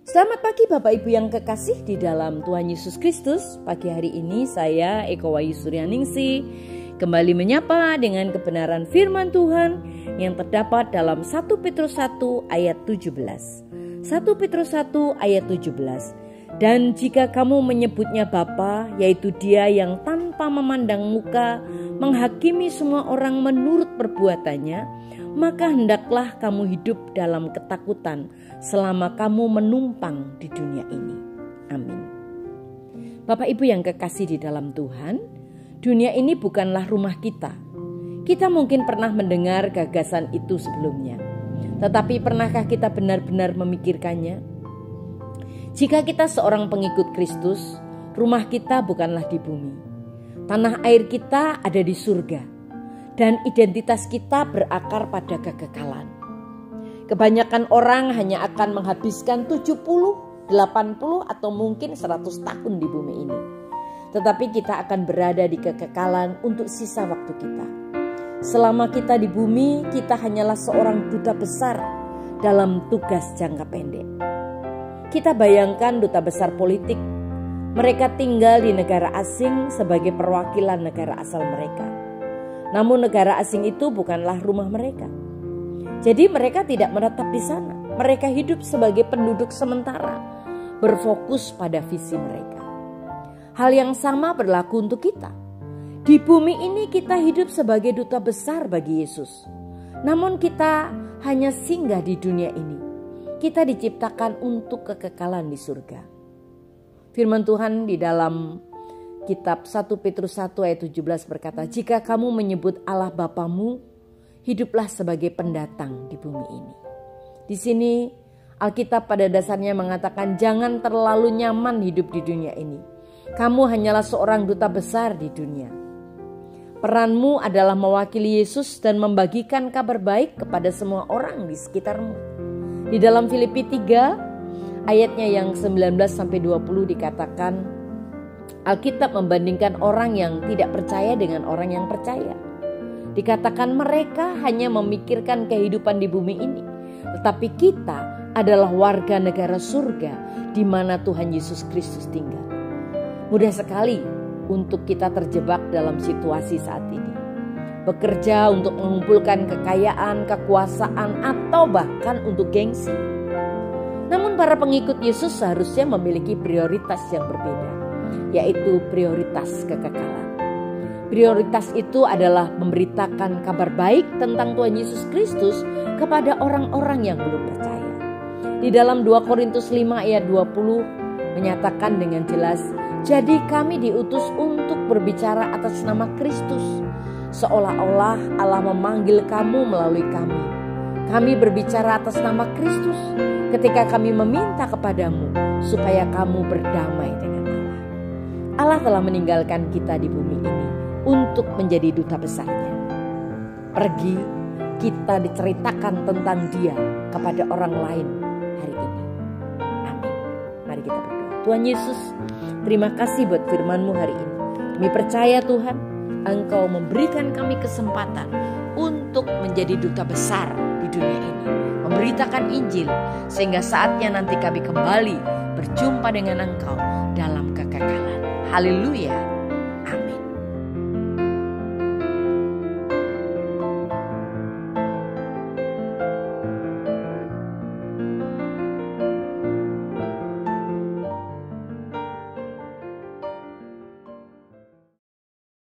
Selamat pagi Bapak Ibu yang kekasih di dalam Tuhan Yesus Kristus. Pagi hari ini saya Eko Wahyu Suryaningsih kembali menyapa dengan kebenaran firman Tuhan yang terdapat dalam 1 Petrus 1 ayat 17. 1 Petrus 1 ayat 17. Dan jika kamu menyebutnya Bapa, yaitu Dia yang tanpa memandang muka menghakimi semua orang menurut perbuatannya, maka hendaklah kamu hidup dalam ketakutan selama kamu menumpang di dunia ini. Amin. Bapak Ibu yang kekasih di dalam Tuhan, dunia ini bukanlah rumah kita. Kita mungkin pernah mendengar gagasan itu sebelumnya. Tetapi pernahkah kita benar-benar memikirkannya? Jika kita seorang pengikut Kristus, rumah kita bukanlah di bumi. Tanah air kita ada di surga. Dan identitas kita berakar pada kekekalan. Kebanyakan orang hanya akan menghabiskan 70, 80 atau mungkin 100 tahun di bumi ini. Tetapi kita akan berada di kekekalan untuk sisa waktu kita. Selama kita di bumi, kita hanyalah seorang duta besar dalam tugas jangka pendek. Kita bayangkan duta besar politik. Mereka tinggal di negara asing sebagai perwakilan negara asal mereka. Namun negara asing itu bukanlah rumah mereka. Jadi mereka tidak menetap di sana. Mereka hidup sebagai penduduk sementara, berfokus pada visi mereka. Hal yang sama berlaku untuk kita. Di bumi ini kita hidup sebagai duta besar bagi Yesus. Namun kita hanya singgah di dunia ini. Kita diciptakan untuk kekekalan di surga. Firman Tuhan di dalam Kitab 1 Petrus 1 ayat 17 berkata, jika kamu menyebut Allah Bapamu, hiduplah sebagai pendatang di bumi ini. Di sini Alkitab pada dasarnya mengatakan jangan terlalu nyaman hidup di dunia ini. Kamu hanyalah seorang duta besar di dunia. Peranmu adalah mewakili Yesus dan membagikan kabar baik kepada semua orang di sekitarmu. Di dalam Filipi 3 ayatnya yang 19-20 dikatakan, Alkitab membandingkan orang yang tidak percaya dengan orang yang percaya. Dikatakan mereka hanya memikirkan kehidupan di bumi ini. Tetapi kita adalah warga negara surga di mana Tuhan Yesus Kristus tinggal. Mudah sekali untuk kita terjebak dalam situasi saat ini. Bekerja untuk mengumpulkan kekayaan, kekuasaan, atau bahkan untuk gengsi. Namun para pengikut Yesus seharusnya memiliki prioritas yang berbeda, yaitu prioritas kekekalan. Prioritas itu adalah memberitakan kabar baik tentang Tuhan Yesus Kristus kepada orang-orang yang belum percaya. Di dalam 2 Korintus 5 ayat 20 menyatakan dengan jelas, jadi kami diutus untuk berbicara atas nama Kristus, seolah-olah Allah memanggil kamu melalui kami. Kami berbicara atas nama Kristus ketika kami meminta kepadamu supaya kamu berdamai dengan Allah telah meninggalkan kita di bumi ini untuk menjadi duta besarnya. Pergi, kita diceritakan tentang Dia kepada orang lain hari ini. Amin. Mari kita berdoa. Tuhan Yesus, terima kasih buat firman-Mu hari ini. Kami percaya Tuhan, Engkau memberikan kami kesempatan untuk menjadi duta besar di dunia ini. Memberitakan Injil sehingga saatnya nanti kami kembali berjumpa dengan Engkau dalam kekekalan. Haleluya.